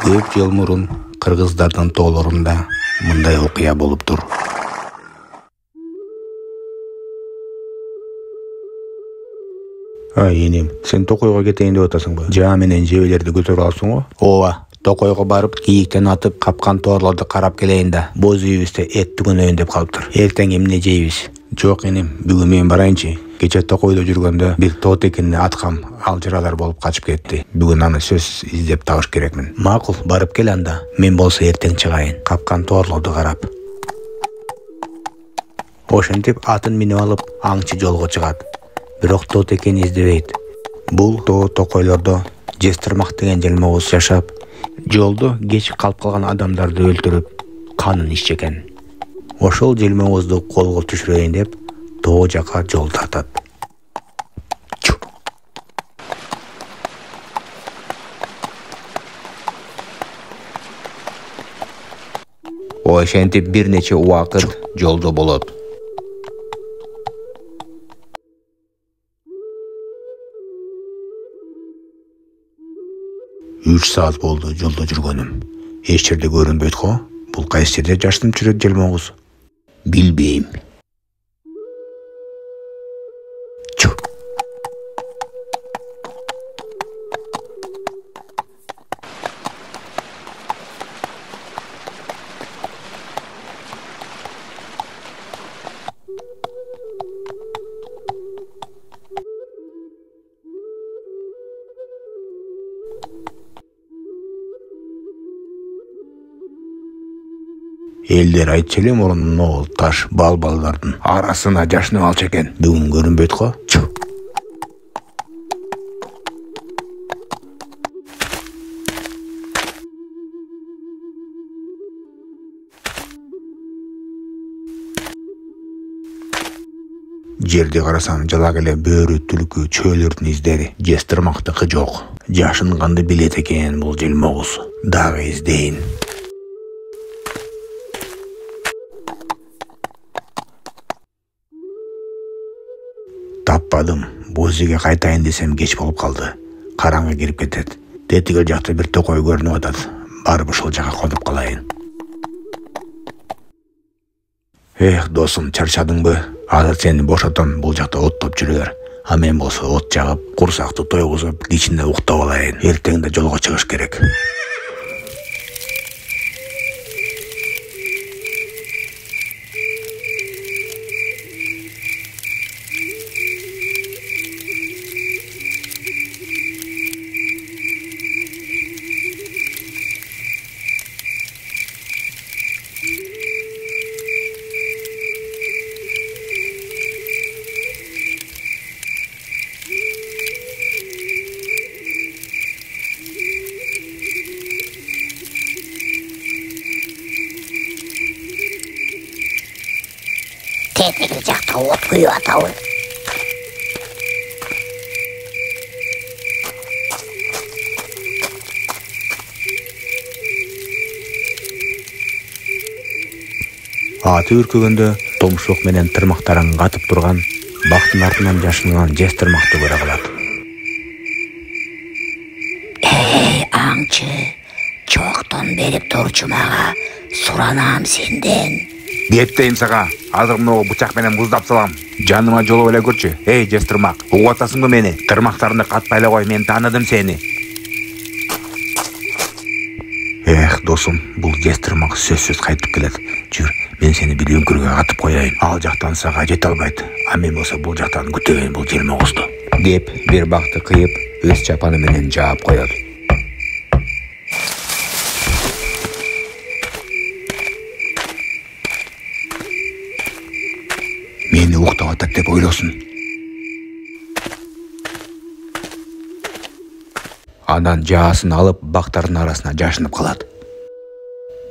Көп жыл мурун кыргыздардын тоолорунда мындай окуя болуптур. Энем, сен Токойго кетейин деп атасыңбы? Жаа менен жебелерди көтөрүп алсың го? Ооба, Токойго барып, кийиктен атып, капкан тоорлорду карап келейин да. Боз үйүбүздө эт түгөнөйүн деп калыптыр. Эртең эмне жейбиз? Жок энем, бүгүн мен барайынчы. Кече Токойдо жүргөндө бир тоотекинди аткам алжыралар болуп качып кетти. Бүгүн аны сөзсүз издеп табыш керекмин. Макул, барып кел анда. Мен болсо эртең чыгайын, капкан тоорлорду карап. Ошентип атын минип алып, аңчы жолго чыгат. Бирок тоотекени издебейт. Бул Токойлордо Жестырмак деген желмоос жашап, жолдо кечип калып калган адамдарды өлтүрүп, канын ичкен. Ошол желмоозду колго түшүрөйүн деп, тоо жака жол тартат. Ошентип бир нече убакыт жолдо болот. 3 saat болду жолдо жүргөнүм. Эч жерде көрүнбөйт го. Бул кайсы жерде жашынып жүрөт желмоос? Билбейм. Элдер айтчу эле мурунун оол таш балбалдардын арасына жашынып алчу экен. Бүгүн көрүнбөйт го. Жерди карасаң жалак эле бөрү, түлкү, чөөлөрдүн издери. Жестырмактыкы жок. Жашынганды билет экен бул желмоос. Дагы издейин. Таппадым. Боз үйгө кайтайын десем кеч болуп калды. Караңгы кирип кетет. Тетигил жакта бир Токой көрүнүп атат. Барып ошол жака конуп калайын. Досум, чарчадыңбы? Азыр сени бошотом, бул жакта оттоп жүрө бер. А мен болсо от жагып, курсакты тойгузуп, кичинде уктап алайын. Эртең да жолго чыгыш керек. Тетигил жакта от күйүп атабы. Аты үркөгөндө томшук менен тырмактарын катып турган, бактын артынан жашынган Жестырмакты көрө калат. Аңчы, жоктон берип турчу мага, суранам сенден. Кеттейм сага, азыр мына бычак менен муздап салам. Жаныма жолуп эле көрчү. Жестырмак, угуп атасыңбы мени? Тырмактарыңды катпай эле кой, мен тааныдым сени. Досум, бул Жестырмак сөзсүз кайтып келет. Жүр, мен сени бир үңкүргө катып коеюн. Ал жактан сага жете албайт. А мен болсо бул жактан күтөйүн бул желмоозду. Деп, бир бакты кыйып, өз чапаны менен жаап коет. Мени уктап атат деп ойлосун. Анан жаасын алып, бактардын арасына жашынып калат.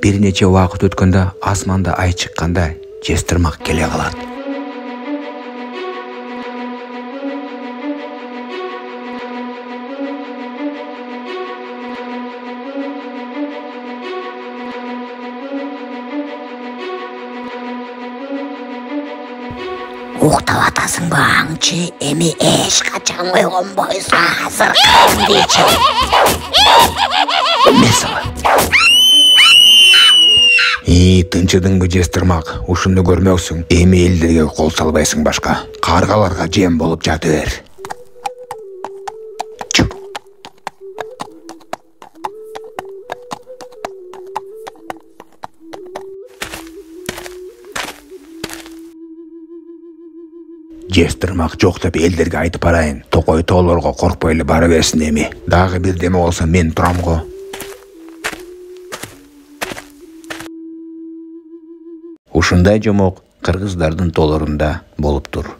Бир нече убакыт өткөндө асманда ай чыкканда Жестырмак келе калат. Уктап атасыңбы аңчы, эми эч качан койгонбойсуң, азыр кандайчы? Эмне сага? Тынчыдыңбы жестырмак, ушуну көрмөксүң. Эми элдерге кол салбайсың башка. Каргаларга жем болуп жата бер. Жестырмак жок деп элдерге айтып барайын. Токой тоолорго коркпой эле бара берсин эми. Дагы бирдеме болсо мен турам го. Ушундай жомок кыргыздардын тоолорунда болуптур.